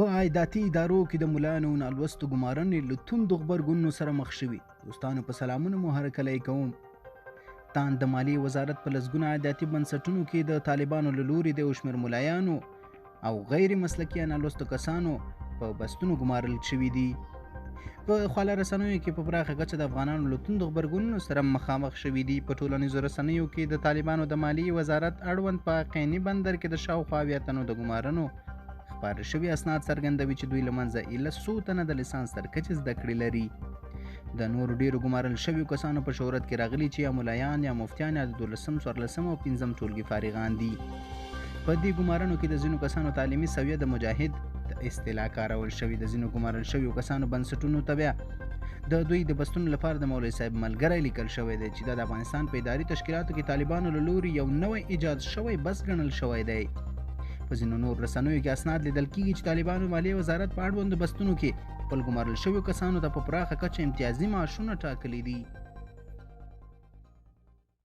په عایداتي ادارو کې د ملایانو نالوستو ګمارنې له توندو غبرګونونو سره مخ شوي. دوستانو په سلامونه مو هرکلی کوم. تان د مالیې وزارت په لسګونه عایداتي بنسټونو کې د طالبانو له لوري د یو شمېر ملایانو او غیر مسلکي نالوستو کسانو په بستونو ګمارل شوي دي. په خواله رسنیو کې په پراخه کچه د افغانانو له توندو غبرګونونو سره مخامخ شوي دي. په ټولنیزو رسنیو کې د طالبانو د مالیې وزارت اړوند په قیني بندر کې د شاوخوا 70 تنو د ګمارنو خپاره شوي اسناد څرګندوي چې دوی له منځه ایله څو تنه د لیسانس تر کچې زده کړې لري. د نورو ډیرو ګمارل شویو کسانو په شهرت کې راغلي چې یا ملایان یا مفتیان یا د 12م 14م او 15م ټولګي فارغان دي. په دې ګمارنو کې د ځینو کسانو تعلیمي سویه د مجاهد د اصطلاح کارول شوي. د ځینو ګمارل شویو کسانو بنسټونو ته بیا د دوی د بستونو لپاره د مولوي صاحب ملګری لیکل شوی دی چې دا د افغانستان په اداري تشکیلاتو کې طالبانو له لوري یو نوی ایجاد شوی بس ګڼل شوی دی. په ځینو نور رسنیو کې اسناد لیدل کېږي چې طالبانو مالیې وزارت په اړوندو بستونو کې خپل ګمارل شویو کسانو ته په پراخه کچه امتیازي معاشونه ټاکلي دي.